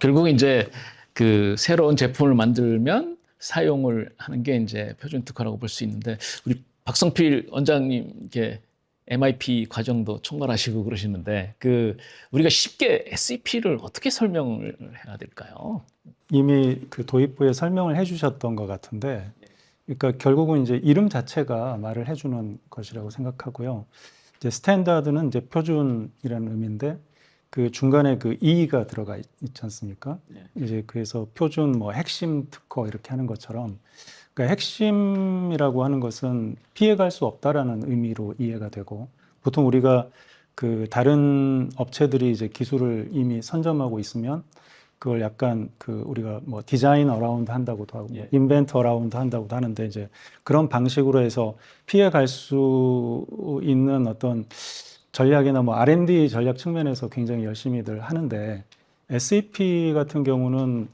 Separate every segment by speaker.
Speaker 1: 결국 이제 그 새로운 제품을 만들면 사용을 하는 게 이제 표준 특허라고 볼 수 있는데 우리 박성필 원장님 이게 MIP 과정도 총괄하시고 그러시는데 그 우리가 쉽게 SEP를 어떻게 설명을 해야 될까요?
Speaker 2: 이미 그 도입부에 설명을 해주셨던 것 같은데, 그러니까 결국은 이제 이름 자체가 말을 해주는 것이라고 생각하고요. 이제 스탠다드는 이제 표준이라는 의미인데 그 중간에 그 E가 들어가 있지 않습니까?
Speaker 1: 네.
Speaker 2: 이제 그래서 표준 뭐 핵심 특허 이렇게 하는 것처럼, 그러니까 핵심이라고 하는 것은 피해갈 수 없다라는 의미로 이해가 되고, 보통 우리가 그 다른 업체들이 이제 기술을 이미 선점하고 있으면 그걸 약간 그 우리가 뭐 디자인 어라운드 한다고도 하고
Speaker 1: 예.
Speaker 2: 인벤트 어라운드 한다고도 하는데, 이제 그런 방식으로 해서 피해갈 수 있는 어떤 전략이나 뭐 R&D 전략 측면에서 굉장히 열심히들 하는데, SAP 같은 경우는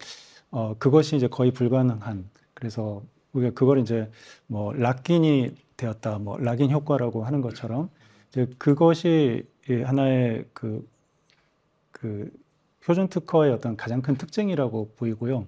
Speaker 2: 그것이 이제 거의 불가능한, 그래서 우리가 그걸 이제 뭐 락인이 되었다, 뭐 락인 효과라고 하는 것처럼 이제 그것이 하나의 그 표준 특허의 어떤 가장 큰 특징이라고 보이고요.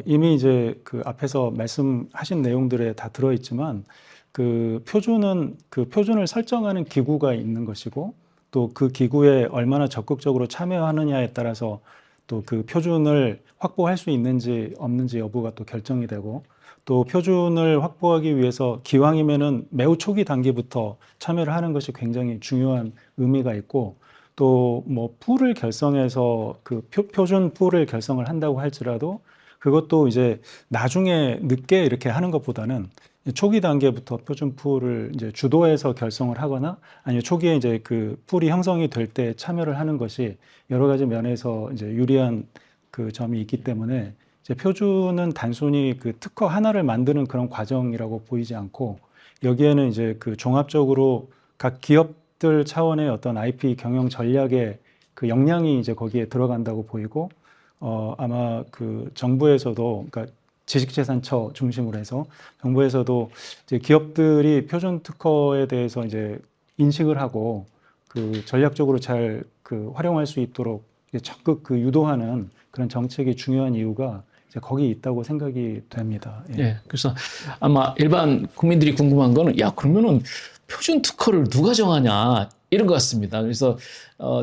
Speaker 2: 이미 이제 그 앞에서 말씀하신 내용들에 다 들어있지만, 그 표준은 그 표준을 설정하는 기구가 있는 것이고, 또 그 기구에 얼마나 적극적으로 참여하느냐에 따라서 또 그 표준을 확보할 수 있는지 없는지 여부가 또 결정이 되고, 또 표준을 확보하기 위해서 기왕이면은 매우 초기 단계부터 참여를 하는 것이 굉장히 중요한 의미가 있고, 또 뭐 풀을 결성해서 그 표준 풀을 결성을 한다고 할지라도 그것도 이제 나중에 늦게 이렇게 하는 것보다는 초기 단계부터 표준 풀을 이제 주도해서 결성을 하거나, 아니면 초기에 이제 그 풀이 형성이 될 때 참여를 하는 것이 여러 가지 면에서 이제 유리한 그 점이 있기 때문에, 이제 표준은 단순히 그 특허 하나를 만드는 그런 과정이라고 보이지 않고, 여기에는 이제 그 종합적으로 각 기업들 차원의 어떤 IP 경영 전략의 그 역량이 이제 거기에 들어간다고 보이고, 아마 그 정부에서도, 그러니까 지식재산처 중심으로 해서 정부에서도 이제 기업들이 표준 특허에 대해서 이제 인식을 하고 그 전략적으로 잘 그 활용할 수 있도록 적극 그 유도하는 그런 정책이 중요한 이유가 이제 거기 있다고 생각이 됩니다. 예.
Speaker 1: 예. 그래서 아마 일반 국민들이 궁금한 거는 야, 그러면은 표준 특허를 누가 정하냐 이런 것 같습니다. 그래서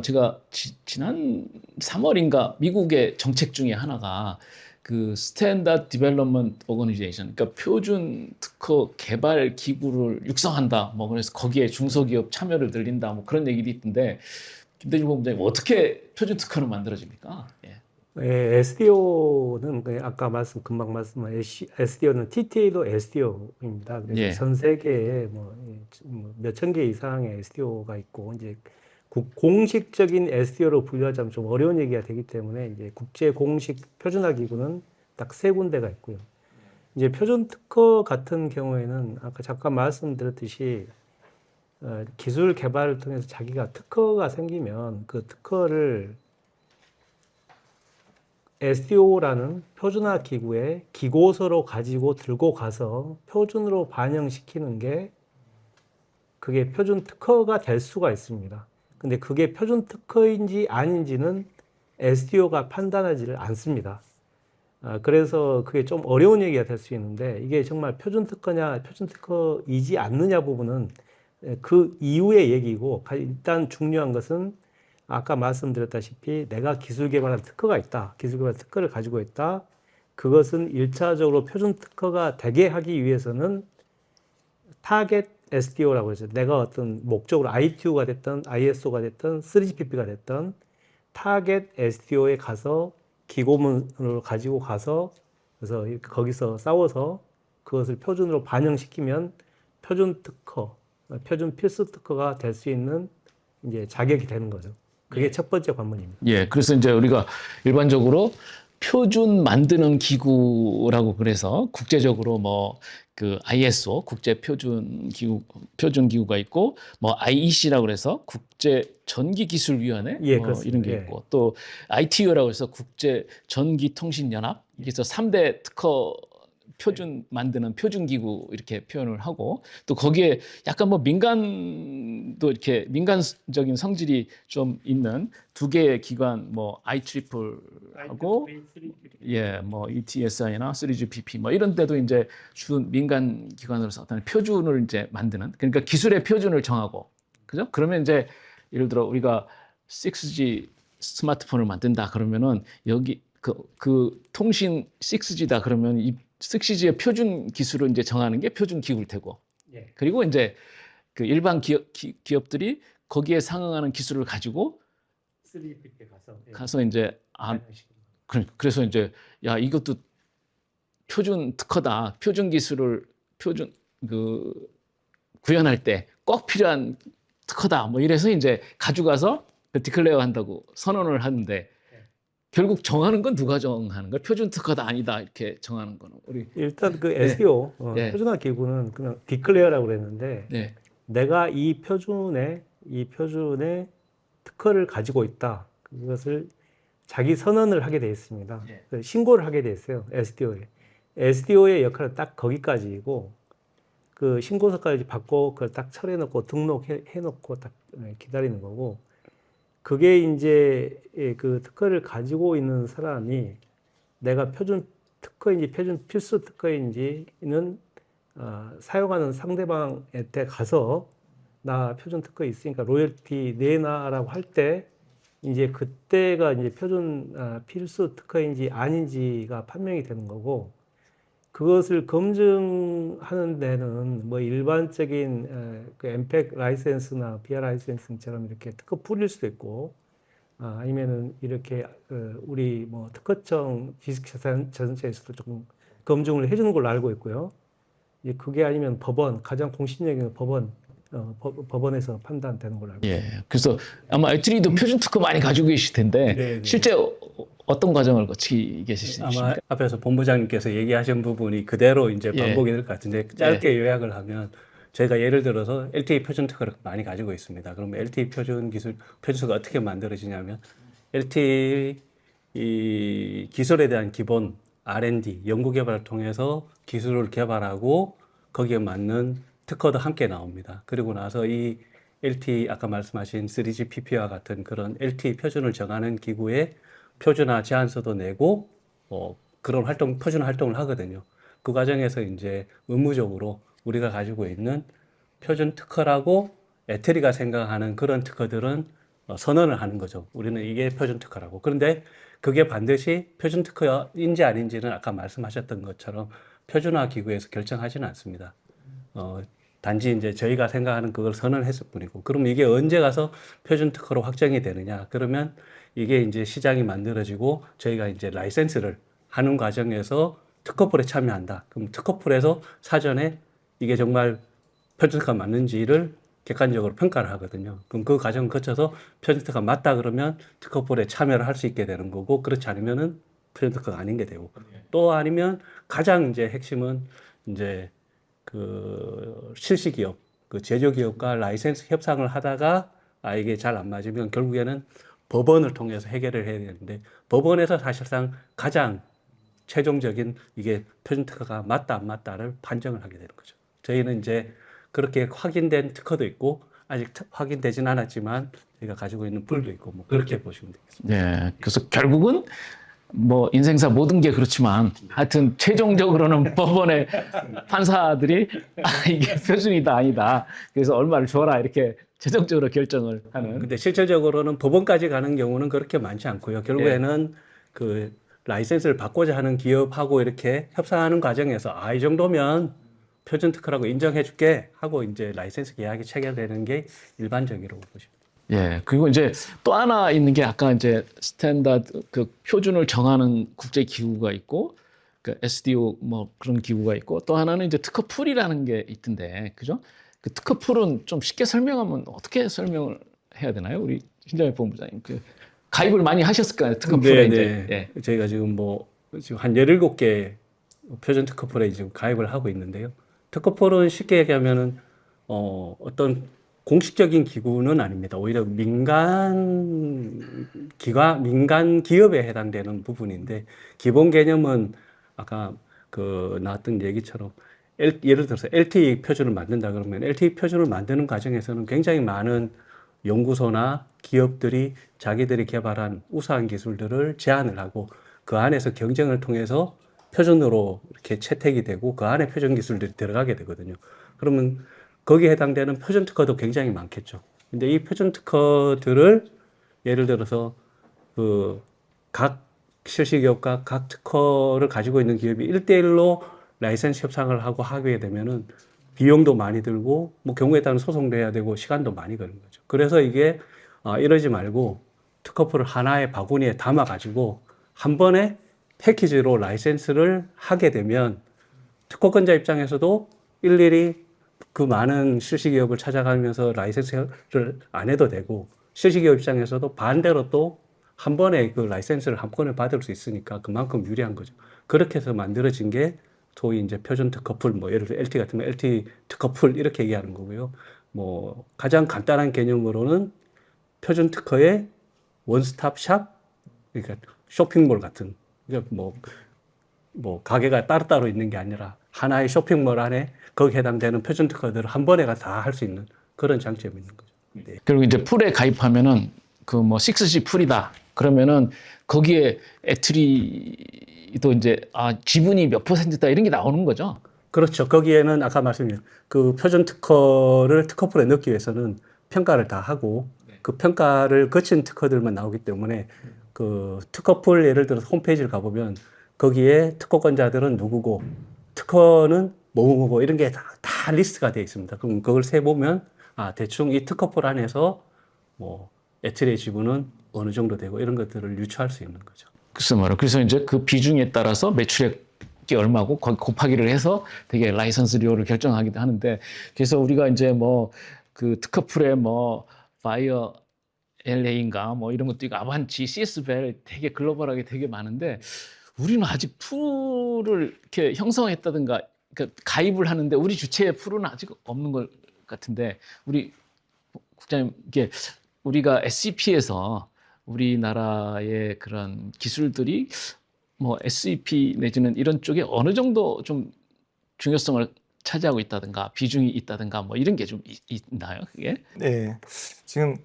Speaker 1: 제가 지난 3월인가 미국의 정책 중에 하나가 그 스탠다드 디벨롭먼트 오거니제이션, 그러니까 표준 특허 개발 기구를 육성한다. 뭐 그래서 거기에 중소기업 참여를 늘린다. 뭐 그런 얘기도 있던데 김대중 본부장님 어떻게 표준 특허를 만들어집니까? 예.
Speaker 3: SDO는 아까 금방 말씀한 SDO는 TTA도 SDO입니다. 그래서
Speaker 1: 예.
Speaker 3: 전 세계에 몇천 개 이상의 SDO가 있고, 이제 공식적인 SDO로 분류하자면 좀 어려운 얘기가 되기 때문에 이제 국제 공식 표준화 기구는 딱 세 군데가 있고요. 이제 표준 특허 같은 경우에는 아까 잠깐 말씀드렸듯이 기술 개발을 통해서 자기가 특허가 생기면 그 특허를 SDO라는 표준화 기구에 기고서로 가지고 들고 가서 표준으로 반영시키는 게 그게 표준 특허가 될 수가 있습니다. 근데 그게 표준 특허인지 아닌지는 SDO가 판단하지를 않습니다. 그래서 그게 좀 어려운 얘기가 될 수 있는데, 이게 정말 표준 특허냐 표준 특허이지 않느냐 부분은 그 이후의 얘기고, 일단 중요한 것은 아까 말씀드렸다시피 내가 기술 개발한 특허가 있다. 기술 개발 특허를 가지고 있다. 그것은 1차적으로 표준 특허가 되게 하기 위해서는 타겟 SDO라고 해서 내가 어떤 목적으로 ITU가 됐든 ISO가 됐든 3GPP가 됐든 타겟 SDO에 가서 기고문을 가지고 가서 그래서 거기서 싸워서 그것을 표준으로 반영시키면 표준 특허, 표준 필수 특허가 될 수 있는 이제 자격이 되는 거죠. 그게 첫 번째 관문입니다.
Speaker 1: 예, 그래서 이제 우리가 일반적으로 표준 만드는 기구라고 그래서 국제적으로 뭐 그 ISO 국제 표준 기구가 있고, 뭐 IEC라고 그래서 국제 전기 기술 위원회
Speaker 3: 예,
Speaker 1: 뭐
Speaker 3: 그렇습니다.
Speaker 1: 이런 게
Speaker 3: 예.
Speaker 1: 있고, 또 ITU라고 해서 국제 전기 통신 연합, 그래서 3대 특허 표준 만드는 표준기구 이렇게 표현을 하고 또 거기에 약간 뭐 민간도 이렇게 민간적인 성질이 좀 있는 두 개의 기관 뭐 IEEE하고 예, 뭐 ETSI나 3GPP 뭐 이런 데도 이제 주 민간 기관으로서 어떤 표준을 이제 만드는 그러니까 기술의 표준을 정하고 그죠? 그러면 이제 예를 들어 우리가 6G 스마트폰을 만든다 그러면은 여기 그 통신 6G다 그러면 이 6G의 표준 기술을 이제 정하는 게 표준 기구일 테고
Speaker 3: 예.
Speaker 1: 그리고 이제 그 일반 기업들이 거기에 상응하는 기술을 가지고
Speaker 3: 3GPP
Speaker 1: 가서 이제 그래서 이제 야 이것도 표준 특허다 표준 기술을 표준 구현할 때 꼭 필요한 특허다 뭐 이래서 이제 가져가서 디클레어 한다고 선언을 하는데 결국 정하는 건 누가 정하는 거야? 표준 특허다 아니다 이렇게 정하는 거는 우리
Speaker 3: 일단 그 SDO
Speaker 1: 네.
Speaker 3: 표준화 기구는 그냥 디클레어라고 그랬는데
Speaker 1: 네.
Speaker 3: 내가 이 표준의 특허를 가지고 있다. 그것을 자기 선언을 하게 되어 있습니다.
Speaker 1: 네.
Speaker 3: 신고를 하게 되어 있어요. SDO에. SDO의 역할은 딱 거기까지이고 그 신고서까지 받고 그걸 딱 철해놓고 등록해놓고 딱 기다리는 거고 그게 이제 그 특허를 가지고 있는 사람이 내가 표준 특허인지 표준 필수 특허인지는 사용하는 상대방한테 가서 나 표준 특허 있으니까 로열티 내놔라고 할 때 이제 그때가 이제 표준 필수 특허인지 아닌지가 판명이 되는 거고 그것을 검증하는 데는 뭐 일반적인 그 엠팩 라이센스나 BR 라이센스처럼 이렇게 특허 풀일 수도 있고 아니면은 이렇게 우리 뭐 특허청 지식자산처에서도 조금 검증을 해주는 걸로 알고 있고요. 이제 그게 아니면 법원 가장 공신력이 법원에서 판단되는 걸로 알고 있습니다.
Speaker 1: 예. 그래서 아마 애트리도 표준 특허 많이 가지고 계실 텐데
Speaker 3: 네.
Speaker 1: 실제 어떤 과정을 거치고 계시십니까?
Speaker 4: 아마 앞에서 본부장님께서 얘기하신 부분이 그대로 이제 반복이 될 것 같은데 짧게 요약을 하면 저희가 예를 들어서 LTE 표준 특허를 많이 가지고 있습니다. 그러면 LTE 표준 표준서가 어떻게 만들어지냐면 LTE 이 기술에 대한 기본 R&D 연구 개발을 통해서 기술을 개발하고 거기에 맞는 특허도 함께 나옵니다. 그리고 나서 이 LTE 아까 말씀하신 3GPP와 같은 그런 LTE 표준을 정하는 기구에 표준화 제안서도 내고 그런 표준화 활동을 하거든요. 그 과정에서 이제 의무적으로 우리가 가지고 있는 표준 특허라고 애트리가 생각하는 그런 특허들은 선언을 하는 거죠. 우리는 이게 표준 특허라고. 그런데 그게 반드시 표준 특허인지 아닌지는 아까 말씀하셨던 것처럼 표준화 기구에서 결정하지는 않습니다. 단지 이제 저희가 생각하는 그걸 선언했을 뿐이고, 그럼 이게 언제 가서 표준 특허로 확정이 되느냐? 그러면 이게 이제 시장이 만들어지고 저희가 이제 라이센스를 하는 과정에서 특허풀에 참여한다. 그럼 특허풀에서 사전에 이게 정말 표준 특허가 맞는지를 객관적으로 평가를 하거든요. 그럼 그 과정을 거쳐서 표준 특허가 맞다 그러면 특허풀에 참여를 할 수 있게 되는 거고, 그렇지 않으면은 표준 특허가 아닌 게 되고, 또 아니면 가장 이제 핵심은 이제 그 실시기업, 그 제조기업과 라이센스 협상을 하다가 이게 잘 안 맞으면 결국에는 법원을 통해서 해결을 해야 되는데, 법원에서 사실상 가장 최종적인 이게 표준 특허가 맞다 안 맞다를 판정을 하게 되는 거죠. 저희는 이제 그렇게 확인된 특허도 있고 아직 확인되진 않았지만 저희가 가지고 있는 풀도 있고 뭐 그렇게 보시면 되겠습니다.
Speaker 1: 네, 그래서 결국은 뭐 인생사 모든 게 그렇지만 하여튼 최종적으로는 법원의 판사들이 이게 표준이다 아니다. 그래서 얼마를 줘라 이렇게 최종적으로 결정을 하는.
Speaker 4: 근데 실질적으로는 법원까지 가는 경우는 그렇게 많지 않고요. 결국에는 그 라이센스를 받고자 하는 기업하고 이렇게 협상하는 과정에서 이 정도면 표준 특허라고 인정해 줄게 하고 이제 라이센스 계약이 체결되는 게 일반적이라고 보십니다.
Speaker 1: 예, 그리고 이제 또 하나 있는 게 아까 이제 스탠다드 그 표준을 정하는 국제 기구가 있고 그 SDO 뭐 그런 기구가 있고 또 하나는 이제 특허풀이라는 게 있던데 그죠? 그 특허풀은 좀 쉽게 설명하면 어떻게 설명을 해야 되나요? 우리 신장엽 본부장님 그 가입을 많이 하셨을 거아요 특허풀에 이제. 예.
Speaker 4: 저희가 지금 지금 한 17개 표준 특허풀에 지금 가입을 하고 있는데요. 특허풀은 쉽게 얘기하면은 어떤 공식적인 기구는 아닙니다. 오히려 민간 기업에 해당되는 부분인데, 기본 개념은 아까 나왔던 얘기처럼 예를 들어서 LTE 표준을 만든다 그러면 LTE 표준을 만드는 과정에서는 굉장히 많은 연구소나 기업들이 자기들이 개발한 우수한 기술들을 제안을 하고 그 안에서 경쟁을 통해서 표준으로 이렇게 채택이 되고 그 안에 표준 기술들이 들어가게 되거든요. 그러면 거기에 해당되는 표준 특허도 굉장히 많겠죠. 근데 이 표준 특허들을 예를 들어서 각 실시기업과 각 특허를 가지고 있는 기업이 1대1로 라이센스 협상을 하고 하게 되면은 비용도 많이 들고 뭐 경우에 따른 소송도 해야 되고 시간도 많이 걸리는 거죠. 그래서 이게 이러지 말고 특허풀을 하나의 바구니에 담아 가지고 한 번에 패키지로 라이센스를 하게 되면 특허권자 입장에서도 일일이 그 많은 실시기업을 찾아가면서 라이센스를 안 해도 되고 실시기업 입장에서도 반대로 또 한 번에 그 라이센스를 한 번에 받을 수 있으니까 그만큼 유리한 거죠. 그렇게 해서 만들어진 게 소위 이제 표준 특허풀, 뭐 예를 들어 LT 같으면 LT 특허풀 이렇게 얘기하는 거고요. 뭐 가장 간단한 개념으로는 표준 특허의 원스톱 샵, 그러니까 쇼핑몰 같은, 그러니까 뭐 가게가 따로따로 있는 게 아니라 하나의 쇼핑몰 안에 거기에 해당되는 표준 특허들을 한 번에 다 할 수 있는 그런 장점이 있는 거죠. 네.
Speaker 1: 그리고 이제 풀에 가입하면은 그 뭐 6G 풀이다. 그러면은 거기에 애트리도 이제 지분이 몇 %다 이런 게 나오는 거죠.
Speaker 4: 그렇죠. 거기에는 아까 말씀드린 그 표준 특허를 특허풀에 넣기 위해서는 평가를 다 하고 그 평가를 거친 특허들만 나오기 때문에 그 특허풀 예를 들어서 홈페이지를 가보면 거기에 특허권자들은 누구고 특허는 뭐고 이런 게 다 리스트가 되어 있습니다. 그럼 그걸 세보면 대충 이 특허풀 안에서 뭐 애트리의 지분은 어느 정도 되고 이런 것들을 유추할 수 있는 거죠.
Speaker 1: 글쎄 말이야. 그래서 이제 그 비중에 따라서 매출액이 얼마고 거기 곱하기를 해서 되게 라이선스료를 결정하기도 하는데 그래서 우리가 이제 뭐 그 특허풀에 뭐 바이어 LA인가 뭐 이런 것도 있고 아반치, CS벨 되게 글로벌하게 되게 많은데 우리는 아직 풀을 이렇게 형성했다든가 그러니까 가입을 하는데 우리 주체의 풀은 아직 없는 것 같은데 우리 국장님 이게 우리가 SEP에서 우리나라의 그런 기술들이 뭐 SEP 내지는 이런 쪽에 어느 정도 좀 중요성을 차지하고 있다든가 비중이 있다든가 뭐 이런 게 좀 있나요? 그게?
Speaker 5: 네, 지금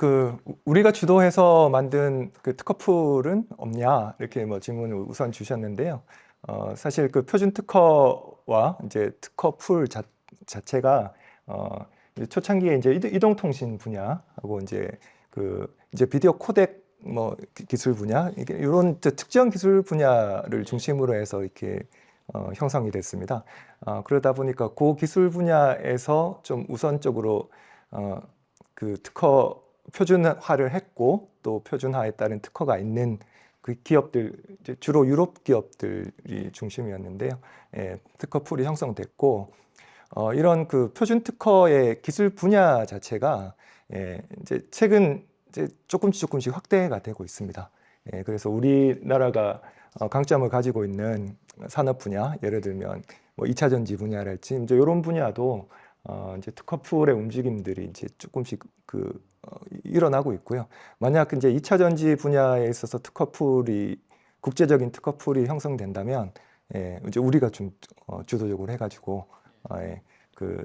Speaker 5: 우리가 주도해서 만든 그 특허풀은 없냐 이렇게 뭐 질문을 우선 주셨는데요. 사실 그 표준 특허와 이제 특허풀 자체가 이제 초창기에 이제 이동통신 분야하고 이제 비디오 코덱 뭐 기술 분야 이런 특정 기술 분야를 중심으로 해서 이렇게 형성이 됐습니다. 그러다 보니까 그 기술 분야에서 좀 우선적으로 그 특허 표준화를 했고 또 표준화에 따른 특허가 있는 그 기업들 이제 주로 유럽 기업들이 중심이었는데요. 특허풀이 형성됐고 이런 그 표준 특허의 기술 분야 자체가 이제 최근 이제 조금씩 확대가 되고 있습니다. 그래서 우리나라가 강점을 가지고 있는 산업 분야, 예를 들면 뭐 2차 전지 분야랄지 이제 이런 분야도 이제 특허풀의 움직임들이 이제 조금씩 일어나고 있고요. 만약 이제 2차 전지 분야에 있어서 국제적인 특허풀이 형성된다면 이제 우리가 좀 주도적으로 해가지고 그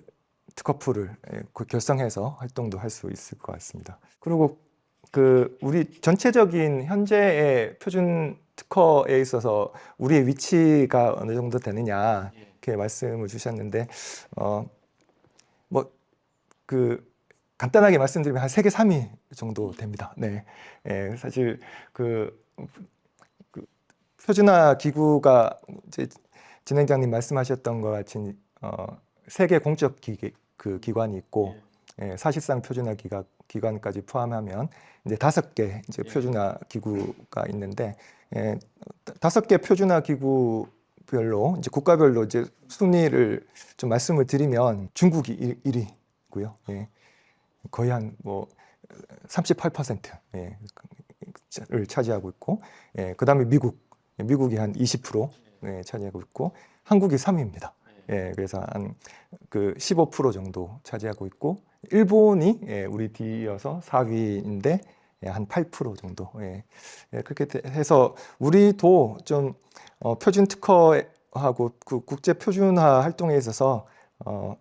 Speaker 5: 특허풀을 결성해서 활동도 할 수 있을 것 같습니다. 그리고 우리 전체적인 현재의 표준 특허에 있어서 우리의 위치가 어느 정도 되느냐 이렇게 말씀을 주셨는데 간단하게 말씀드리면 한 세계 3위 정도 됩니다. 네, 사실 표준화 기구가 이제 진행자님 말씀하셨던 것 같이 세계 공적 기관이 있고 사실상 표준화 기관까지 포함하면 이제 5개 이제 표준화 기구가 있는데 5개 표준화 기구별로 이제 국가별로 이제 순위를 좀 말씀을 드리면 중국이 1위고요. 거의 한 뭐 38%를 차지하고 있고, 그다음에 미국이 한 20% 차지하고 있고, 한국이 3위입니다. 그래서 한 15% 정도 차지하고 있고, 일본이 우리 뒤이어서 4위인데 한 8% 정도. 그렇게 해서 우리도 좀 표준 특허에 특허하고 그 국제 표준화 활동에 있어서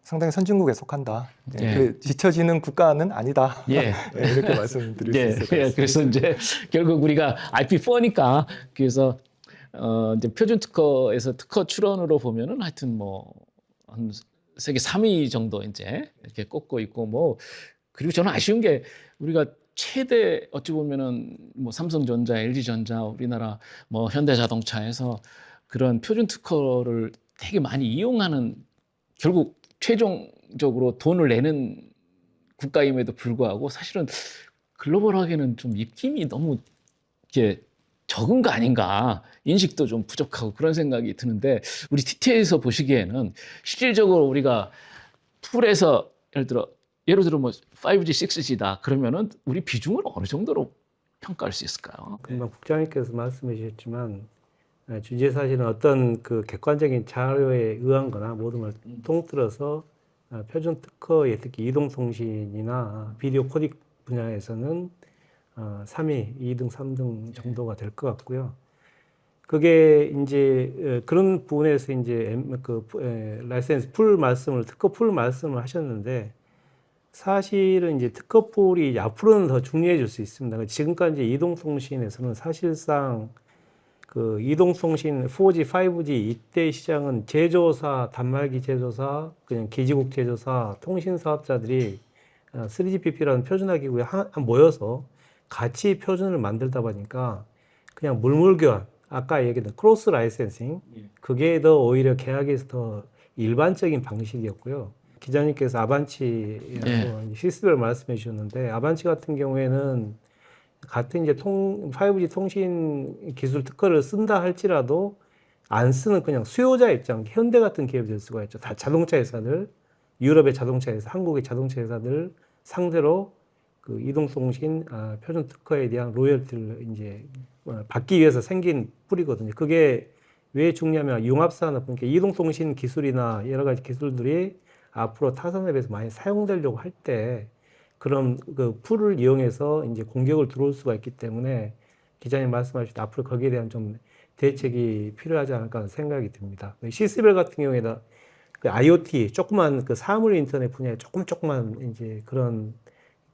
Speaker 5: 상당히 선진국에 속한다.
Speaker 1: 예.
Speaker 5: 그 뒤처지는 국가는 아니다.
Speaker 1: 예.
Speaker 5: 예, 이렇게 말씀드릴 수
Speaker 1: 예,
Speaker 5: 있을 것 같습니다.
Speaker 1: 그래서 이제 결국 우리가 IP4니까 그래서 이제 표준 특허에서 특허 출원으로 보면은 하여튼 뭐 한 세계 3위 정도 이제 이렇게 꼽고 있고 뭐 그리고 저는 아쉬운 게 우리가 최대 어찌 보면은 뭐 삼성전자, LG전자, 우리나라 뭐 현대자동차에서 그런 표준 특허를 되게 많이 이용하는 결국 최종적으로 돈을 내는 국가임에도 불구하고 사실은 글로벌하게는 좀 입김이 너무 이렇게 적은 거 아닌가 인식도 좀 부족하고 그런 생각이 드는데 우리 TT에서 보시기에는 실질적으로 우리가 풀에서 예를 들어 뭐 5G, 6G다 그러면은 우리 비중을 어느 정도로 평가할 수 있을까요?
Speaker 3: 금방 국장님께서 말씀해 주셨지만 주제 사실은 어떤 그 객관적인 자료에 의한 거나 모든 걸 통틀어서 표준 특허의 특히 이동통신이나 비디오 코딕 분야에서는 3위, 2등, 3등 정도가 될 것 같고요. 그게 이제 그런 부분에서 이제 라이센스 풀 말씀을 특허 풀 말씀을 하셨는데 사실은 이제 특허 풀이 앞으로는 더 중요해질 수 있습니다. 지금까지 이동통신에서는 사실상 그 이동통신 4G, 5G 이때 시장은 제조사, 단말기 제조사, 그냥 기지국 제조사, 통신 사업자들이 3GPP라는 표준화 기구에 모여서 같이 표준을 만들다 보니까 그냥 물물교환, 아까 얘기했던 크로스 라이센싱, 그게 더 오히려 계약에서 더 일반적인 방식이었고요. 기자님께서 아반치라고 시스템을 말씀해 주셨는데 아반치 같은 경우에는 같은 이제 5G 통신 기술 특허를 쓴다 할지라도 안 쓰는 그냥 수요자 입장, 현대 같은 기업이 될 수가 있죠. 다 자동차 회사들, 유럽의 자동차 회사, 한국의 자동차 회사들 상대로 그 이동통신 표준 특허에 대한 로열티를 이제 받기 위해서 생긴 뿔이거든요. 그게 왜 중요하면 융합산업, 그러니까 이동통신 기술이나 여러 가지 기술들이 앞으로 타산업에서 많이 사용되려고 할 때 그런 그 풀을 이용해서 이제 공격을 들어올 수가 있기 때문에 기자님 말씀하신 앞으로 거기에 대한 좀 대책이 필요하지 않을까 하는 생각이 듭니다. 시스벨 같은 경우에는 그 IoT 조그만 그 사물 인터넷 분야에 조그만 이제 그런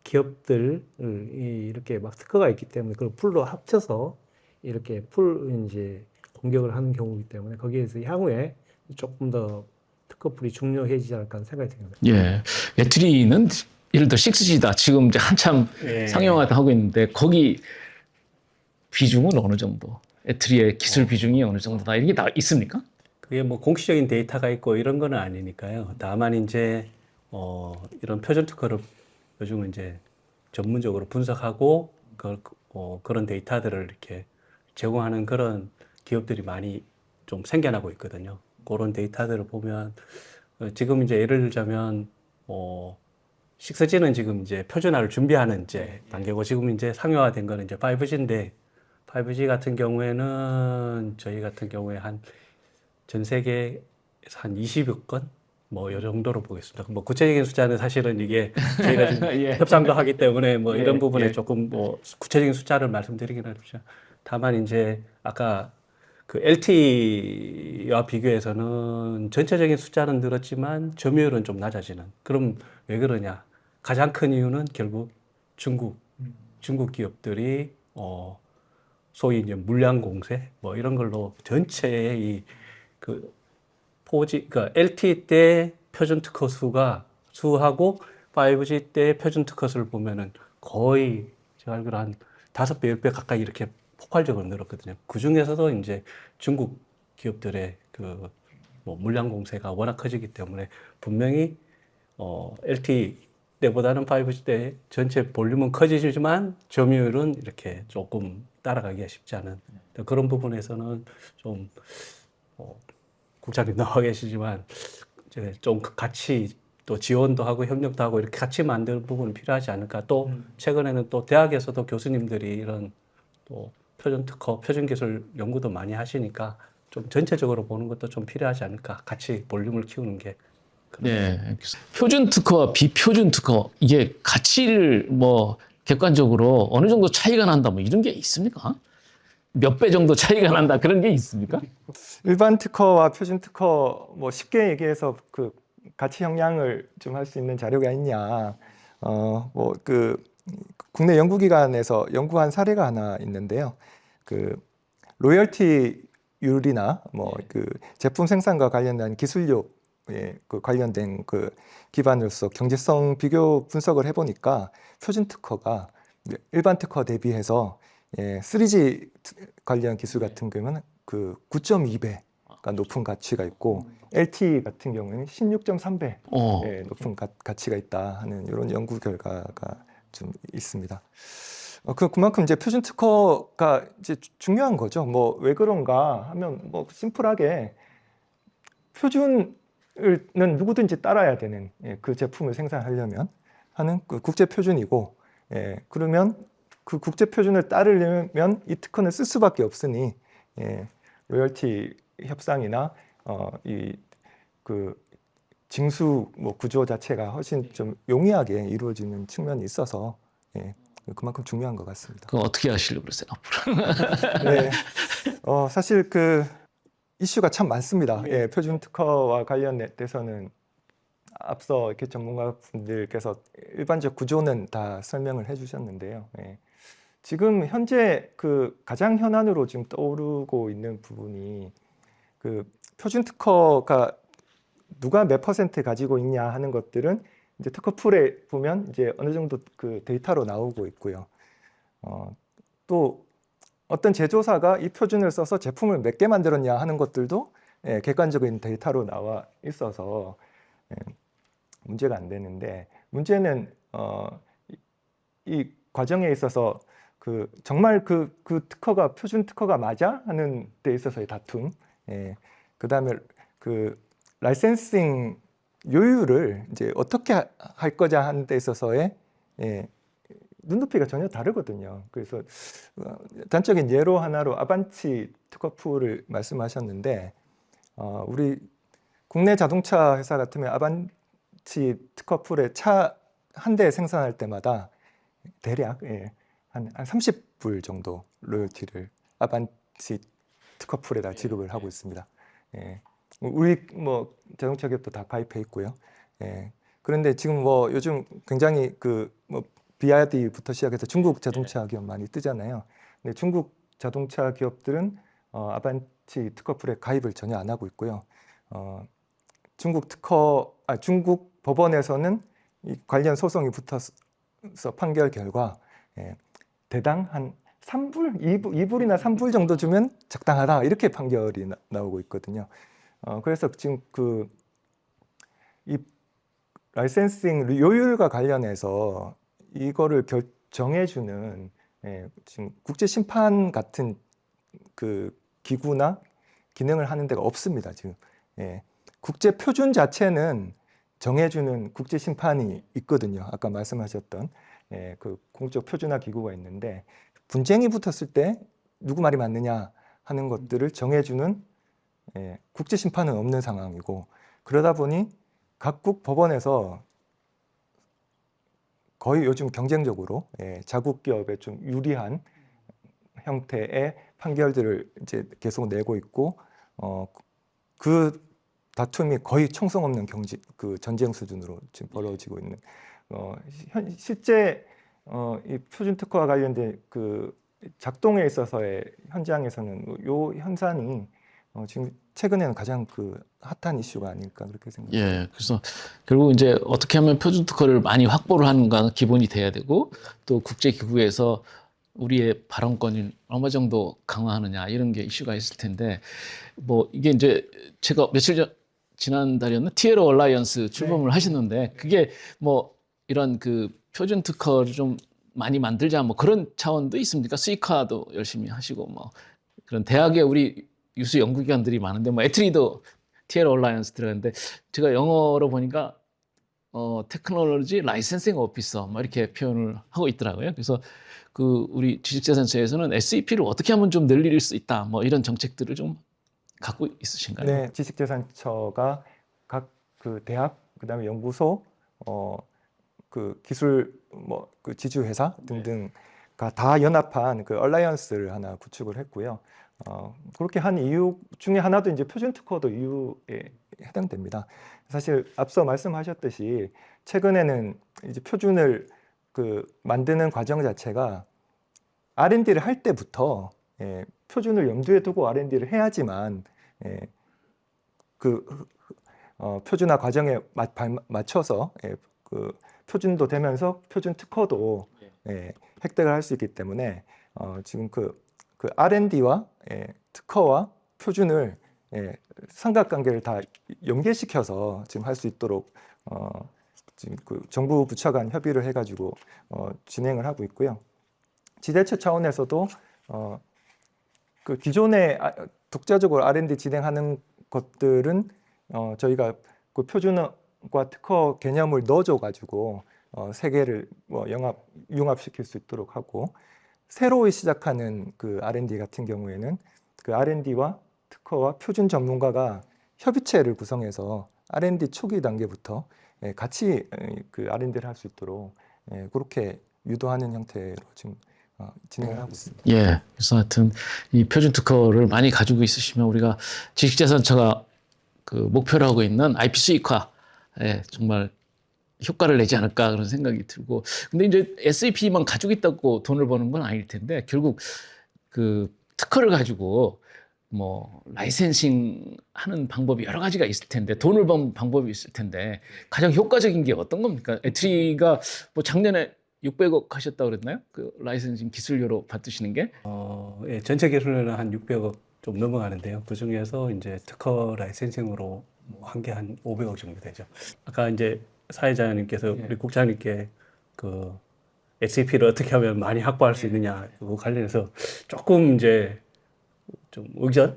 Speaker 3: 기업들 이렇게 막 특허가 있기 때문에 그걸 풀로 합쳐서 이렇게 풀 이제 공격을 하는 경우이기 때문에 거기에서 향후에 조금 더 특허풀이 중요해지지 않을까 하는 생각이 듭니다.
Speaker 1: 예, 애트리는 예를 들어 6G다 지금 이제 한참 상용화도 하고 있는데 거기 비중은 어느 정도? 애트리의 기술 비중이 어느 정도다 이게 다 있습니까?
Speaker 4: 그게 뭐 공식적인 데이터가 있고 이런 거는 아니니까요. 다만 이제 이런 표준 특허를 요즘은 이제 전문적으로 분석하고 그런 데이터들을 이렇게 제공하는 그런 기업들이 많이 좀 생겨나고 있거든요. 그런 데이터들을 보면 지금 이제 예를 들자면 6G는 지금 이제 표준화를 준비하는 이제 단계고 지금 이제 상용화된 거는 이제 5G인데 5G 같은 경우에는 저희 같은 경우에 전 세계에서 한 20여 건 뭐 이 정도로 보겠습니다. 뭐 구체적인 숫자는 사실은 이게 저희가 지금 협상도 하기 때문에 뭐 이런 부분에 조금 뭐 구체적인 숫자를 말씀드리긴 하죠. 다만 이제 아까 그 LTE와 비교해서는 전체적인 숫자는 늘었지만 점유율은 좀 낮아지는. 그럼 왜 그러냐? 가장 큰 이유는 결국 중국 기업들이 소위 이제 물량 공세 뭐 이런 걸로 전체의 그 4G, 그러니까 LTE 때 표준 특허 수하고 5G 때 표준 특허 수를 보면은 거의 제가 알기로 한 5배, 10배 가까이 이렇게 폭발적으로 늘었거든요. 그 중에서도 이제 중국 기업들의 그 뭐 물량 공세가 워낙 커지기 때문에 분명히 LTE 때보다는 5G 때 전체 볼륨은 커지지만 점유율은 이렇게 조금 따라가기가 쉽지 않은 그런 부분에서는 좀 국장님 나와 계시지만 이제 좀 같이 또 지원도 하고 협력도 하고 이렇게 같이 만드는 부분은 필요하지 않을까. 또 최근에는 또 대학에서도 교수님들이 이런 또 표준 특허, 표준 기술 연구도 많이 하시니까 좀 전체적으로 보는 것도 좀 필요하지 않을까. 같이 볼륨을 키우는 게.
Speaker 1: 네. 표준 특허와 비표준 특허 이게 가치를 뭐 객관적으로 어느 정도 차이가 난다 뭐 이런 게 있습니까? 몇 배 정도 차이가 난다 그런 게 있습니까?
Speaker 5: 일반 특허와 표준 특허 뭐 쉽게 얘기해서 그 가치 형량을 좀 할 수 있는 자료가 있냐? 뭐 그 국내 연구기관에서 연구한 사례가 하나 있는데요. 그 로열티율이나 뭐 그 제품 생산과 관련된 기술력에 그 관련된 그 기반으로서 경제성 비교 분석을 해보니까 표준 특허가 일반 특허 대비해서 3G 관련 기술 같은 경우는 그 9.2배가 높은 가치가 있고 LTE 같은 경우는 16.3배 높은 가치가 있다 하는 이런 연구 결과가 좀 있습니다. 그만큼 이제 표준 특허가 이제 중요한 거죠. 뭐 왜 그런가 하면 뭐 심플하게 표준은 누구든지 따라야 되는 그 제품을 생산하려면 하는 그 국제 표준이고, 그러면 그 국제 표준을 따르려면 이 특허는 쓸 수밖에 없으니 로열티 협상이나 이 그 징수 뭐 구조 자체가 훨씬 좀 용이하게 이루어지는 측면이 있어서 그만큼 중요한 것 같습니다.
Speaker 1: 그거 어떻게 하시려고 그러세요 앞으로?
Speaker 5: 네, 사실 그 이슈가 참 많습니다. 표준 특허와 관련돼서는 앞서 이렇게 전문가분들께서 일반적 구조는 다 설명을 해주셨는데요. 지금 현재 그 가장 현안으로 지금 떠오르고 있는 부분이 그 표준 특허가 누가 몇 퍼센트 가지고 있냐 하는 것들은 이제 특허풀에 보면 이제 어느 정도 그 데이터로 나오고 있고요. 또 어떤 제조사가 이 표준을 써서 제품을 몇 개 만들었냐 하는 것들도 객관적인 데이터로 나와 있어서 문제가 안 되는데, 문제는 이 과정에 있어서 그 정말 그 특허가 표준 특허가 맞아 하는 데 있어서의 다툼, 그다음에 그 라이센싱 요율을 이제 어떻게 할 거냐 하는 데 있어서의 눈높이가 전혀 다르거든요. 그래서 단적인 예로 하나로 아반치 특허풀을 말씀하셨는데, 우리 국내 자동차 회사 같으면 아반치 특허풀에 차 한 대 생산할 때마다 대략 한 30불 정도 로열티를 아반치 특허풀에다 지급을 하고 있습니다. 우리 뭐 자동차 기업도 다 가입해 있고요. 그런데 지금 뭐 요즘 굉장히 그 뭐 BYD부터 시작해서 중국 자동차 기업 많이 뜨잖아요. 근데 중국 자동차 기업들은 아반치 특허풀에 가입을 전혀 안 하고 있고요. 중국 법원에서는 이 관련 소송이 붙어서 판결 결과 대당 한 3불, 2불이나 3불 정도 주면 적당하다 이렇게 판결이 나오고 있거든요. 그래서 지금 이 라이센싱 요율과 관련해서 이거를 정해주는 지금 국제 심판 같은 그 기구나 기능을 하는 데가 없습니다. 지금 국제 표준 자체는 정해주는 국제 심판이 있거든요. 아까 말씀하셨던 그 공적 표준화 기구가 있는데, 분쟁이 붙었을 때 누구 말이 맞느냐 하는 것들을 정해주는 국제 심판은 없는 상황이고, 그러다 보니 각국 법원에서 거의 요즘 경쟁적으로 자국 기업에 좀 유리한 형태의 판결들을 이제 계속 내고 있고, 그 다툼이 거의 총성 없는 그 전쟁 수준으로 지금 벌어지고 있는, 실제 이 표준 특허와 관련된 그 작동에 있어서의 현장에서는 요 현상이 지금 최근에는 가장 그 핫한 이슈가 아닐까 그렇게 생각합니다.
Speaker 1: 그래서 결국 이제 어떻게 하면 표준 특허를 많이 확보를 하는가 기본이 돼야 되고, 또 국제 기구에서 우리의 발언권을 얼마 정도 강화하느냐 이런 게 이슈가 있을 텐데, 뭐 이게 이제 제가 지난달이었나 티에러 얼라이언스 출범을 하셨는데, 그게 뭐 이런 그 표준 특허를 좀 많이 만들자 뭐 그런 차원도 있습니까? 수익화도 열심히 하시고 뭐 그런 대학에 우리 유수 연구기관들이 많은데 뭐 에트리도 티에러 얼라이언스 들어갔는데, 제가 영어로 보니까 테크놀로지 라이센싱 오피서 뭐 이렇게 표현을 하고 있더라고요. 그래서 그 우리 지식재산처에서는 SEP를 어떻게 하면 좀 늘릴 수 있다 뭐 이런 정책들을 좀 갖고 있으신가요?
Speaker 5: 네, 지식재산처가 각 그 대학, 그다음에 연구소, 그 기술 뭐 그 지주회사 등등 다 연합한 그 얼라이언스를 하나 구축을 했고요. 그렇게 한 이유 중에 하나도 이제 표준 특허도 이유에 해당됩니다. 사실 앞서 말씀하셨듯이 최근에는 이제 표준을 그 만드는 과정 자체가 R&D를 할 때부터 표준을 염두에 두고 R&D를 해야지만 그 표준화 과정에 맞춰서 그 표준도 되면서 표준 특허도 획득을 할 수 있기 때문에 지금 그 R&D와 특허와 표준을 삼각관계를 다 연계시켜서 지금 할 수 있도록 지금 그 정부 부처 간 협의를 해가지고 진행을 하고 있고요. 지자체 차원에서도 그 기존에 독자적으로 R&D 진행하는 것들은 저희가 그 표준과 특허 개념을 넣어줘가지고 세 개를 융합시킬 수 있도록 하고, 새로 시작하는 그 R&D 같은 경우에는 그 R&D와 특허와 표준 전문가가 협의체를 구성해서 R&D 초기 단계부터 같이 그 R&D를 할 수 있도록 그렇게 유도하는 형태로 지금 진행을 하고 있습니다.
Speaker 1: 예. 그래서 하여튼 이 표준 특허를 많이 가지고 있으시면 우리가 지식자산처가 그 목표로 하고 있는 IP 수익화에 정말 효과를 내지 않을까 그런 생각이 들고, 근데 이제 SAP만 가지고 있다고 돈을 버는 건 아닐 텐데 결국 그 특허를 가지고 뭐 라이센싱 하는 방법이 여러 가지가 있을 텐데, 돈을 버는 방법이 있을 텐데 가장 효과적인 게 어떤 겁니까? 애트리가 뭐 작년에 600억 하셨다고 그랬나요? 그 라이센싱 기술료로 받으시는 게?
Speaker 4: 예, 전체 기술료는 한 600억 좀 넘어가는데요. 그 중에서 이제 특허 라이센싱으로 한 개 한 500억 정도 되죠. 아까 이제 사회자님께서 우리 국장님께 그 SAP를 어떻게 하면 많이 확보할 수 있느냐 그거 관련해서 조금 이제 좀 의견,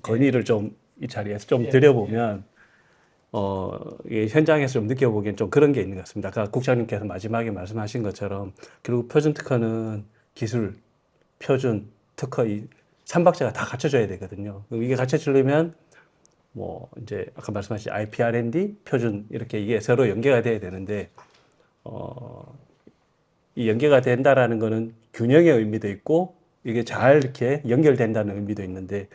Speaker 4: 건의를 좀 이 자리에서 좀 드려보면, 이 현장에서 좀 느껴보기엔 좀 그런 게 있는 것 같습니다. 아까 국장님께서 마지막에 말씀하신 것처럼 결국 표준 특허는 기술, 표준, 특허 이 3박자가 다 갖춰져야 되거든요. 이게 갖춰지려면 이제 아까 말씀하신 IP R&D, 표준 이렇게 이게 서로 연계가 돼야 되는데, 이 연계가 된다라는 거는 균형의 의미도 있고 이게 잘 이렇게 연결된다는 의미도 있는데,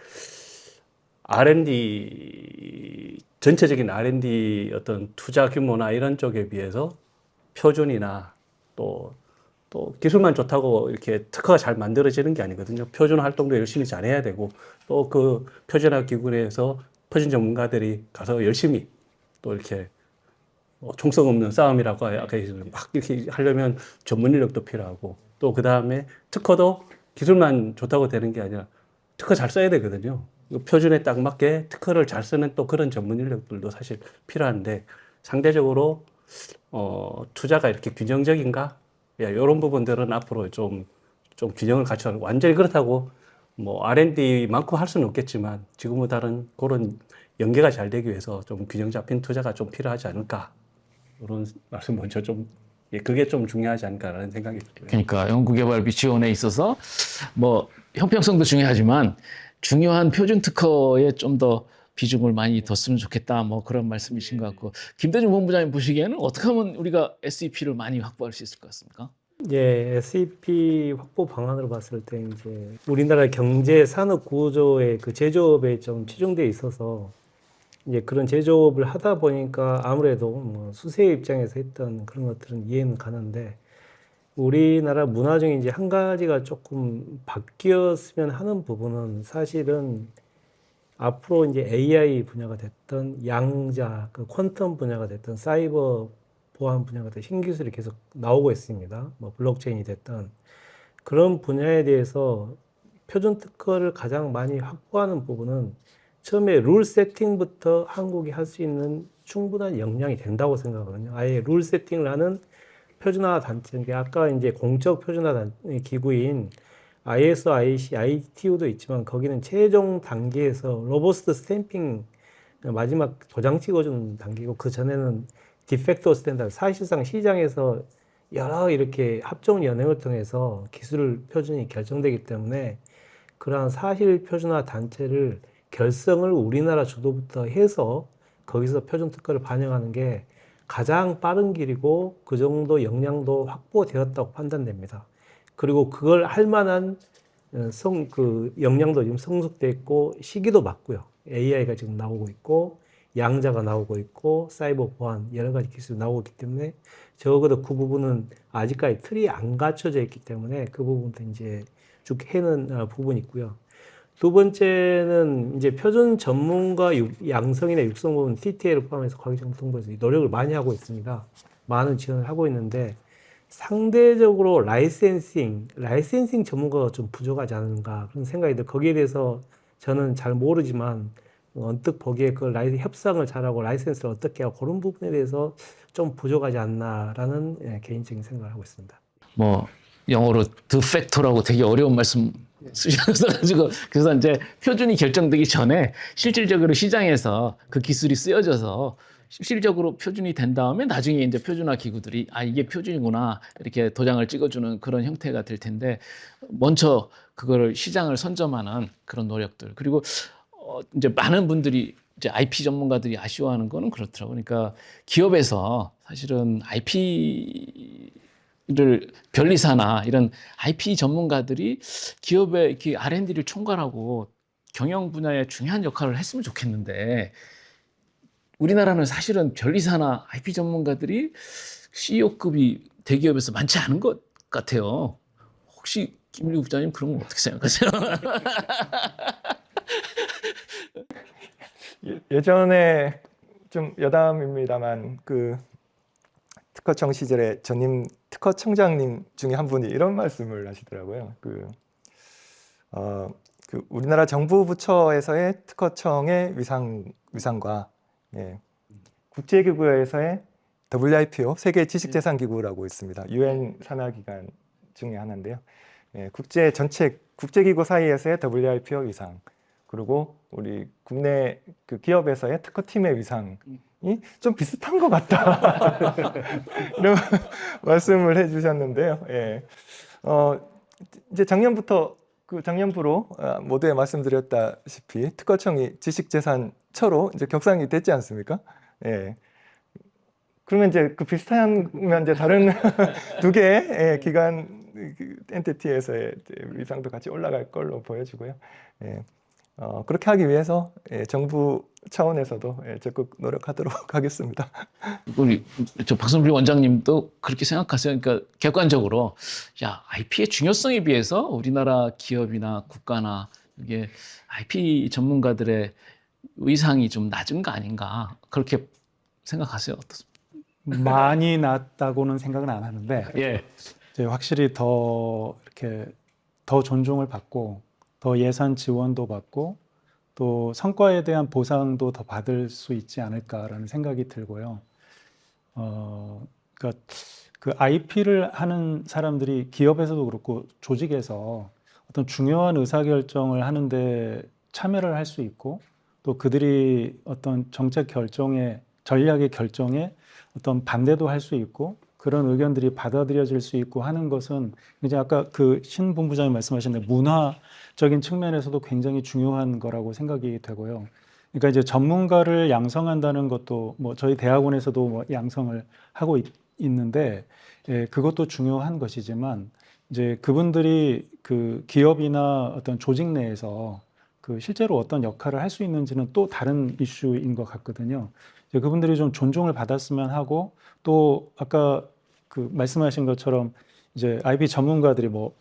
Speaker 4: R&D 전체적인 R&D 어떤 투자 규모나 이런 쪽에 비해서 표준이나 또 기술만 좋다고 이렇게 특허가 잘 만들어지는 게 아니거든요. 표준 활동도 열심히 잘해야 되고, 또 그 표준화 기구에서 표준 전문가들이 가서 열심히 또 이렇게 총성 없는 싸움이라고 아까 막 이렇게 하려면 전문 인력도 필요하고, 또 그 다음에 특허도 기술만 좋다고 되는 게 아니라 특허 잘 써야 되거든요. 표준에 딱 맞게 특허를 잘 쓰는 또 그런 전문 인력들도 사실 필요한데, 상대적으로 투자가 이렇게 균형적인가? 이런 부분들은 앞으로 좀 균형을 갖춰, 완전히 그렇다고 R&D만큼 할 수는 없겠지만 지금보다는 그런 연계가 잘 되기 위해서 좀 균형 잡힌 투자가 좀 필요하지 않을까, 이런 말씀 먼저 그게 좀 중요하지 않을까라는 생각이 들고요.
Speaker 1: 그러니까 연구개발비 지원에 있어서 뭐 형평성도 중요하지만 중요한 표준 특허에 좀 더 비중을 많이 뒀으면 좋겠다, 뭐 그런 말씀이신 것 같고, 김대중 본부장님 보시기에는 어떻게 하면 우리가 SEP를 많이 확보할 수 있을 것 같습니까?
Speaker 3: 예, SEP 확보 방안으로 봤을 때 이제 우리나라 경제 산업 구조의 그 제조업에 좀 치중돼 있어서 이제 그런 제조업을 하다 보니까 아무래도 수세 입장에서 했던 그런 것들은 이해는 가는데, 우리나라 문화 중에 이제 한 가지가 조금 바뀌었으면 하는 부분은 사실은 앞으로 이제 AI 분야가 됐던 양자, 그 퀀텀 분야가 됐던 사이버 보안 분야가 됐던 신기술이 계속 나오고 있습니다. 블록체인이 됐던 그런 분야에 대해서 표준 특허를 가장 많이 확보하는 부분은 처음에 룰 세팅부터 한국이 할 수 있는 충분한 역량이 된다고 생각하거든요. 아예 룰 세팅을 하는 표준화 단체, 아까 이제 공적 표준화 기구인 ISO, IEC, ITU도 있지만 거기는 최종 단계에서 로버스트 스탬핑, 마지막 도장 찍어주는 단계고, 그 전에는 디펙토 스탠다드, 사실상 시장에서 여러 이렇게 합종 연행을 통해서 기술 표준이 결정되기 때문에 그러한 사실 표준화 단체를 결성을 우리나라 주도부터 해서 거기서 표준 특허를 반영하는 게 가장 빠른 길이고 그 정도 역량도 확보되었다고 판단됩니다. 그리고 그걸 할 만한 역량도 지금 성숙돼 있고 시기도 맞고요. AI가 지금 나오고 있고 양자가 나오고 있고 사이버 보안 여러 가지 기술이 나오고 있기 때문에 적어도 그 부분은 아직까지 틀이 안 갖춰져 있기 때문에 그 부분도 이제 쭉 해는 부분이 있고요. 두 번째는 이제 표준 전문가 양성이나 육성 부분 TTL을 포함해서 과기정통부에서 노력을 많이 하고 있습니다. 많은 지원을 하고 있는데 상대적으로 라이센싱 전문가가 좀 부족하지 않은가 그런 생각이 들어요. 거기에 대해서 저는 잘 모르지만 언뜻 보기에 그 협상을 잘하고 라이센스를 어떻게 하고 그런 부분에 대해서 좀 부족하지 않나라는 개인적인 생각을 하고 있습니다.
Speaker 1: 뭐 영어로 드팩토라고 되게 어려운 말씀 쓰셔가지고 그래서 이제 표준이 결정되기 전에 실질적으로 시장에서 그 기술이 쓰여져서 실질적으로 표준이 된 다음에 나중에 이제 표준화 기구들이 아 이게 표준이구나 이렇게 도장을 찍어주는 그런 형태가 될 텐데 먼저 그거를 시장을 선점하는 그런 노력들 그리고 이제 많은 분들이 이제 IP 전문가들이 아쉬워하는 거는 그렇더라고요. 그러니까 기업에서 사실은 IP를 변리사나 이런 IP 전문가들이 기업의 R&D를 총괄하고 경영 분야에 중요한 역할을 했으면 좋겠는데 우리나라는 사실은 변리사나 IP 전문가들이 CEO급이 대기업에서 많지 않은 것 같아요. 혹시 김일구 부장님 그런 건 어떻게 생각하세요?
Speaker 5: 예전에 좀 여담입니다만 그 특허청 시절에 전임 특허청장님 중에 한 분이 이런 말씀을 하시더라고요. 그 우리나라 정부 부처에서의 특허청의 위상과 국제기구에서의 WIPO 세계 지식재산기구라고 있습니다. UN 산하기관 중에 하나인데요. 국제기구 사이에서의 WIPO 위상 그리고 우리 국내 그 기업에서의 특허팀의 위상이 좀 비슷한 것 같다. 이런 말씀을 해주셨는데요. 이제 작년부로 모두에 말씀드렸다시피 특허청이 지식재산처로 이제 격상이 됐지 않습니까? 그러면 이제 그 비슷하면 이제 다른 두 개의 기관 엔티티에서의 위상도 같이 올라갈 걸로 보여지고요. 그렇게 하기 위해서 정부 차원에서도 적극 노력하도록 하겠습니다.
Speaker 1: 우리 박선필 원장님도 그렇게 생각하세요? 그러니까 객관적으로 야 IP의 중요성에 비해서 우리나라 기업이나 국가나 이게 IP 전문가들의 위상이 좀 낮은 거 아닌가 그렇게 생각하세요? 어떻습니까?
Speaker 2: 많이 낮다고는 생각은 안 하는데
Speaker 1: 예.
Speaker 2: 이제 확실히 더 이렇게 더 존중을 받고 더 예산 지원도 받고 또 성과에 대한 보상도 더 받을 수 있지 않을까라는 생각이 들고요. 그러니까 그 IP를 하는 사람들이 기업에서도 그렇고 조직에서 어떤 중요한 의사결정을 하는데 참여를 할 수 있고 또 그들이 어떤 정책 결정에 전략의 결정에 어떤 반대도 할 수 있고 그런 의견들이 받아들여질 수 있고 하는 것은 이제 아까 그 신 본부장님 말씀하신 문화적인 측면에서도 굉장히 중요한 거라고 생각이 되고요. 그러니까 이제 전문가를 양성한다는 것도 뭐 저희 대학원에서도 뭐 양성을 하고 있는데 그것도 중요한 것이지만 이제 그분들이 그 기업이나 어떤 조직 내에서 그 실제로 어떤 역할을 할 수 있는지는 또 다른 이슈인 것 같거든요. 이제 그분들이 좀 존중을 받았으면 하고 또 아까 그 말씀하신 것처럼 이제 IP 전문가들이 뭐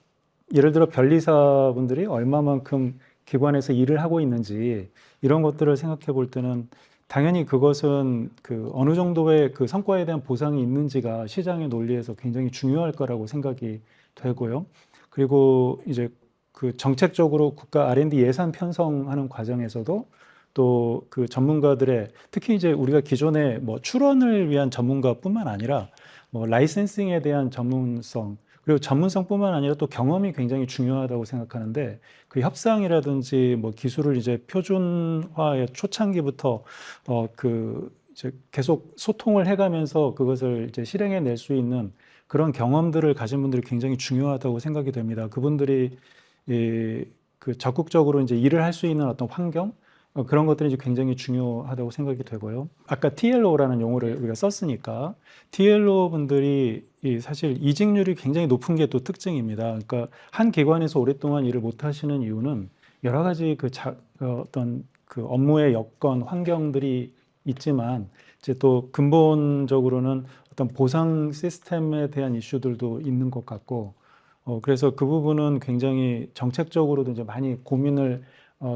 Speaker 2: 예를 들어 변리사분들이 얼마만큼 기관에서 일을 하고 있는지 이런 것들을 생각해 볼 때는 당연히 그것은 그 어느 정도의 그 성과에 대한 보상이 있는지가 시장의 논리에서 굉장히 중요할 거라고 생각이 되고요. 그리고 이제 그 정책적으로 국가 R&D 예산 편성하는 과정에서도 또 그 전문가들의 특히 이제 우리가 기존에 뭐 출원을 위한 전문가뿐만 아니라 뭐 라이센싱에 대한 전문성 그리고 전문성뿐만 아니라 또 경험이 굉장히 중요하다고 생각하는데 그 협상이라든지 뭐 기술을 이제 표준화의 초창기부터 그 이제 계속 소통을 해가면서 그것을 이제 실행해 낼 수 있는 그런 경험들을 가진 분들이 굉장히 중요하다고 생각이 됩니다. 그분들이 그 적극적으로 이제 일을 할 수 있는 어떤 환경 그런 것들이 이제 굉장히 중요하다고 생각이 되고요. 아까 TLO라는 용어를 우리가 썼으니까 TLO 분들이 사실 이직률이 굉장히 높은 게 또 특징입니다. 그러니까 한 기관에서 오랫동안 일을 못 하시는 이유는 여러 가지 어떤 그 업무의 여건, 환경들이 있지만 이제 또 근본적으로는 어떤 보상 시스템에 대한 이슈들도 있는 것 같고, 그래서 그 부분은 굉장히 정책적으로도 이제 많이 고민을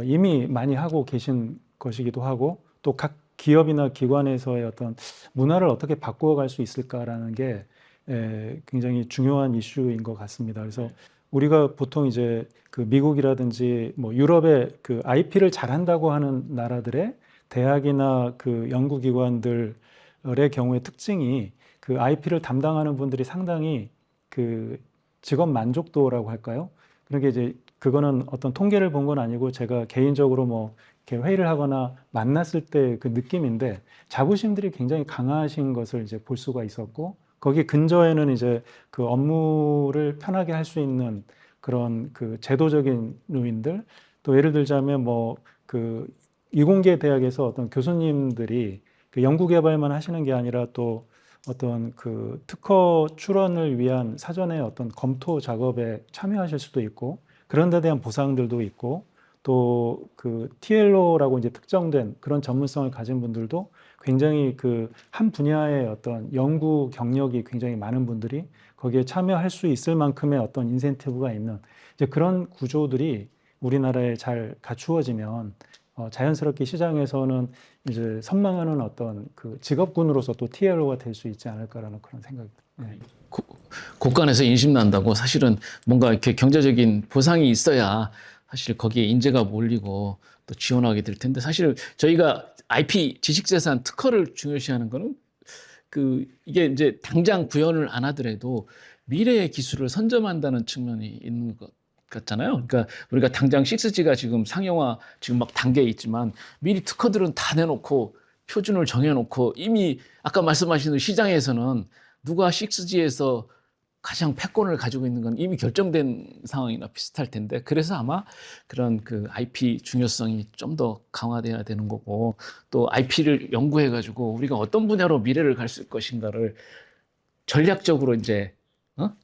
Speaker 2: 이미 많이 하고 계신 것이기도 하고, 또 각 기업이나 기관에서의 어떤 문화를 어떻게 바꾸어갈 수 있을까라는 게 굉장히 중요한 이슈인 것 같습니다. 그래서 우리가 보통 이제 그 미국이라든지 뭐 유럽의 그 IP를 잘한다고 하는 나라들의 대학이나 그 연구기관들의 경우의 특징이 그 IP를 담당하는 분들이 상당히 그 직업 만족도라고 할까요? 그러니까 이제 그거는 어떤 통계를 본 건 아니고 제가 개인적으로 뭐 이렇게 회의를 하거나 만났을 때 그 느낌인데 자부심들이 굉장히 강하신 것을 이제 볼 수가 있었고, 거기 근저에는 이제 그 업무를 편하게 할 수 있는 그런 그 제도적인 요인들, 또 예를 들자면 뭐 그 이공계 대학에서 어떤 교수님들이 그 연구개발만 하시는 게 아니라 또 어떤 그 특허 출원을 위한 사전에 어떤 검토 작업에 참여하실 수도 있고, 그런 데 대한 보상들도 있고, 또 그 TLO라고 이제 특정된 그런 전문성을 가진 분들도 굉장히 그 한 분야의 어떤 연구 경력이 굉장히 많은 분들이 거기에 참여할 수 있을 만큼의 어떤 인센티브가 있는 이제 그런 구조들이 우리나라에 잘 갖추어지면 자연스럽게 시장에서는 이제 선망하는 어떤 그 직업군으로서 또 TLO가 될 수 있지 않을까라는 그런 생각이 듭니다.
Speaker 1: 곳간에서 인심 난다고 사실은 뭔가 이렇게 경제적인 보상이 있어야 사실 거기에 인재가 몰리고 또 지원하게 될 텐데, 사실 저희가 IP 지식재산 특허를 중요시하는 거는 그 이게 이제 당장 구현을 안 하더라도 미래의 기술을 선점한다는 측면이 있는 것 같잖아요. 그러니까 우리가 당장 6G가 지금 상용화 지금 막 단계에 있지만 미리 특허들은 다 내놓고 표준을 정해놓고 이미 아까 말씀하신 대로 시장에서는 누가 6G에서 가장 패권을 가지고 있는 건 이미 결정된 상황이나 비슷할 텐데, 그래서 아마 그런 그 IP 중요성이 좀 더 강화돼야 되는 거고, 또 IP를 연구해 가지고 우리가 어떤 분야로 미래를 갈 수 있을 것인가를 전략적으로 이제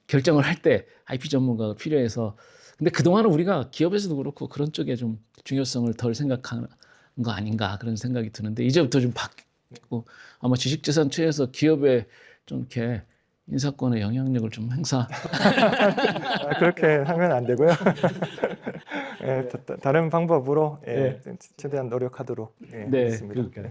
Speaker 1: 결정을 할 때 IP 전문가가 필요해서, 근데 그동안은 우리가 기업에서도 그렇고 그런 쪽에 좀 중요성을 덜 생각하는 거 아닌가 그런 생각이 드는데, 이제부터 좀 바뀌고 아마 지식재산 취해서 기업에 좀 이렇게 인사권의 영향력을 좀 행사.
Speaker 5: 그렇게 하면 안 되고요. 예, 다른 방법으로 예, 최대한 노력하도록
Speaker 1: 네,
Speaker 5: 하겠습니다.
Speaker 1: 그러니까요.